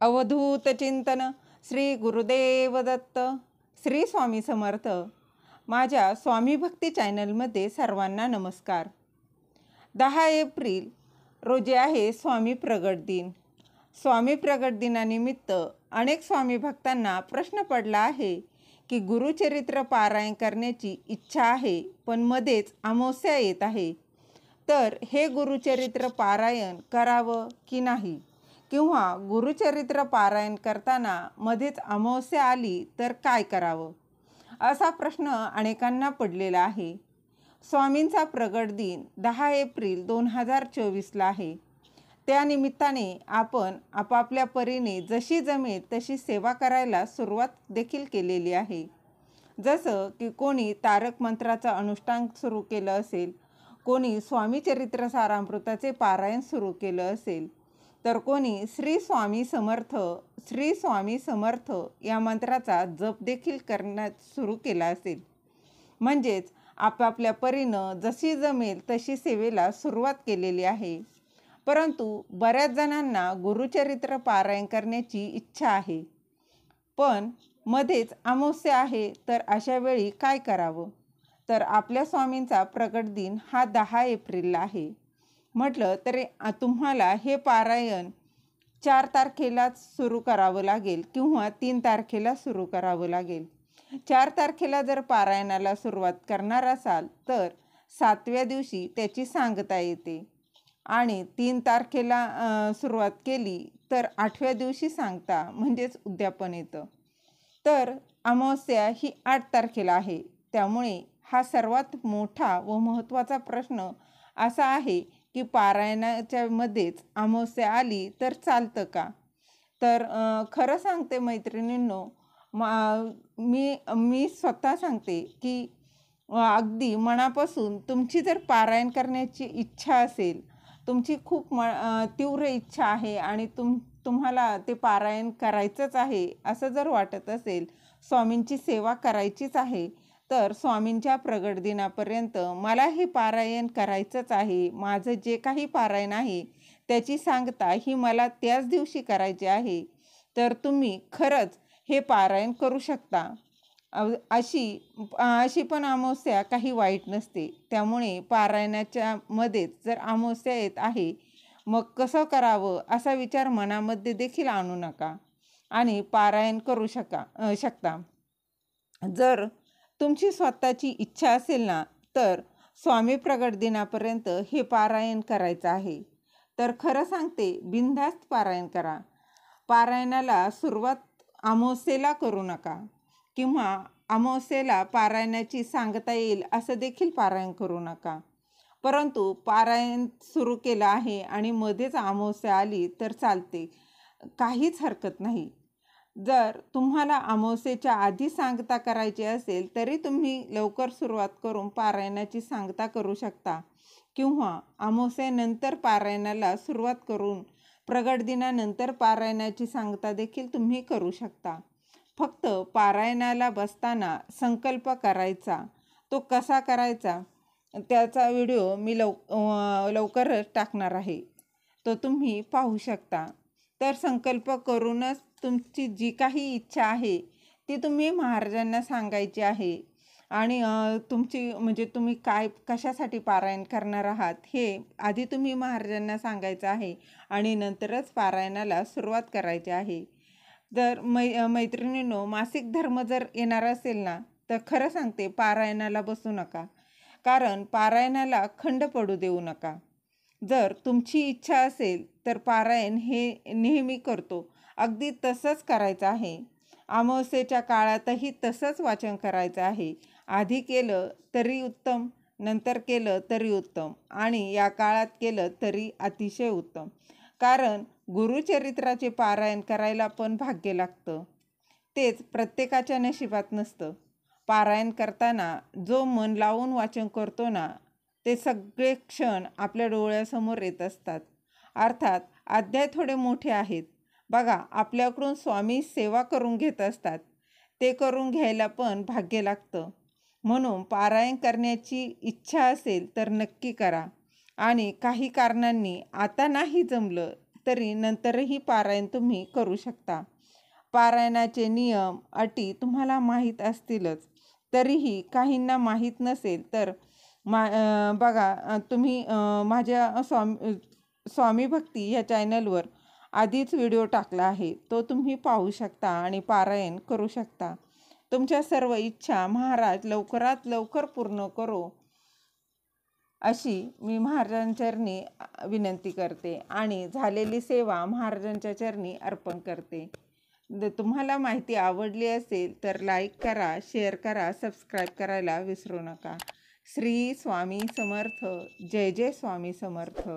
अवधूत चिंतन श्री गुरुदेव दत्त. श्री स्वामी समर्थ. माझ्या स्वामी भक्ती चॅनलमध्ये सर्वांना नमस्कार. 10 एप्रिल रोजी आहे स्वामी प्रगट दिन. स्वामी प्रगट दिनानिमित्त अनेक स्वामी भक्तांना प्रश्न पडला आहे की गुरुचरित्र पारायण करण्याची इच्छा आहे, पण मध्येच अमावस्या येत आहे, तर हे गुरुचरित्र पारायण करावं की नाही, किंवा गुरुचरित्र पारायण करताना मध्येच अमावस्या आली तर काय करावं, असा प्रश्न अनेकांना पडलेला आहे. स्वामींचा प्रगट दिन 10 एप्रिल 2024ला आहे. त्यानिमित्ताने आपण आपापल्या परीने जशी जमेल तशी सेवा करायला सुरुवात देखील केलेली आहे. जसं की कोणी तारक मंत्राचा अनुष्ठान सुरू केलं असेल, कोणी स्वामी चरित्र सारामृताचे पारायण सुरू केलं असेल, तर कोणी श्री स्वामी समर्थ श्री स्वामी समर्थ या मंत्राचा जप देखील करण्यास सुरू केला असेल. म्हणजेच आपापल्या परीनं जशी जमेल तशी सेवेला सुरुवात केलेली आहे. परंतु बऱ्याच जणांना गुरुचरित्र पारायण करण्याची इच्छा आहे, पण मध्येच अमावस्या आहे, तर अशा वेळी काय करावं? तर आपल्या स्वामींचा प्रगट दिन हा 10 एप्रिलला आहे. म्हटलं तरी तुम्हाला हे पारायण 4 तारखेलाच सुरू करावं लागेल किंवा 3 तारखेला सुरू करावं लागेल. 4 तारखेला जर पारायणाला सुरुवात करणार असाल तर 7व्या दिवशी त्याची सांगता येते, आणि 3 तारखेला सुरुवात केली तर 8व्या दिवशी सांगता म्हणजेच उद्यापन येतं. तर अमावस्या ही 8 तारखेला आहे. त्यामुळे हा सर्वात मोठा व महत्त्वाचा प्रश्न असा आहे की पारायणाच्या मध्येच अमावस्या आली तर चालतं का? तर खरं सांगते मैत्रिणींनो, मी स्वतः सांगते की अगदी मनापासून तुमची जर पारायण करण्याची इच्छा असेल, तुमची खूप तीव्र इच्छा आहे आणि तुम्हाला ते पारायण करायचंच आहे असं जर वाटत असेल, स्वामींची सेवा करायचीच आहे, तर स्वामींच्या प्रगट दिनापर्यंत मला हे पारायण करायचंच आहे, माझं जे काही पारायण आहे त्याची सांगता ही मला त्याच दिवशी करायची आहे, तर तुम्ही खरंच हे पारायण करू शकता. अशी पण अमावस्या काही वाईट नसते. त्यामुळे पारायणाच्या मध्येच जर अमावस्या येत आहे, मग कसं करावं असा विचार मनामध्ये देखील आणू नका आणि पारायण करू शकता. जर तुमची स्वतःची इच्छा असेल ना, तर स्वामी प्रगट दिनापर्यंत हे पारायण करायचं आहे, तर खरं सांगते बिनधास्त पारायण करा. पारायणाला सुरुवात अमावस्येला करू नका, किंवा अमावस्येला पारायणाची सांगता येईल असं देखील पारायण करू नका. परंतु पारायण सुरू केलं आहे आणि मध्येच अमावस्या आली तर चालते, काहीच हरकत नाही. जर तुम्हाला अमावस्येच्या आधी सांगता करायची असेल तरी तुम्ही लवकर सुरुवात करून पारायणाची सांगता करू शकता, किंवा अमावस्येनंतर पारायणाला सुरुवात करून प्रगट दिनानंतर पारायणाची सांगता देखील तुम्ही करू शकता. फक्त पारायणाला बसताना संकल्प करायचा. तो कसा करायचा त्याचा व्हिडिओ मी लवकरच टाकणार आहे, तो तुम्ही पाहू शकता. तर संकल्प करूनच तुमची जी काही इच्छा आहे ती तुम्ही महाराजांना सांगायची आहे, आणि तुम्ही कशासाठी पारायण करणार आहात हे आधी तुम्ही महाराजांना सांगायचं आहे, आणि नंतरच पारायणाला सुरुवात करायची आहे. जर मैत्रिणींनो, मासिक धर्म जर येणार असेल ना, तर खरं सांगते पारायणाला बसू नका, कारण पारायणाला खंड पडू देऊ नका. जर तुमची इच्छा असेल तर पारायण हे नेहमी करतो अगदी तसंच करायचं आहे. अमावस्येच्या काळातही तसंच वाचन करायचं आहे. आधी केलं तरी उत्तम, नंतर केलं तरी उत्तम, आणि या काळात केलं तरी अतिशय उत्तम. कारण गुरुचरित्राचे पारायण करायला पण भाग्य लागतं, तेच प्रत्येकाच्या नशिबात नसतं. पारायण करताना जो मन लावून वाचन करतो ना, ते सगळे क्षण आपल्या डोळ्यासमोर येत असतात. अर्थात अध्याय थोडे मोठे आहेत बघा, आपल्याकडून स्वामी सेवा करून घेत असतात, ते करून घ्यायला पण भाग्य लागतं. म्हणून पारायण करण्याची इच्छा असेल तर नक्की करा, आणि काही कारणांनी आता नाही जमलं तरी नंतरही पारायण तुम्ही करू शकता. पारायणाचे नियम, अटी तुम्हाला माहीत असतीलच. तरीही काहींना माहीत नसेल तर बघा, तुम्ही माझ्या स्वामी भक्ती ह्या चॅनलवर आधीच व्हिडिओ टाकला आहे. तो तुम्ही पाहू शकता आणि पारायण करू शकता. तुमच्या सर्व इच्छा महाराज लवकरात लवकर पूर्ण करो अशी मी महाराजांच्या चरणी विनंती करते आणि झालेली सेवा महाराजांच्या चरणी अर्पण करते. तुम्हाला माहिती आवडली असेल तर लाईक करा, शेअर करा, सबस्क्राईब करायला विसरू नका. श्री स्वामी समर्थ. जय जय स्वामी समर्थ.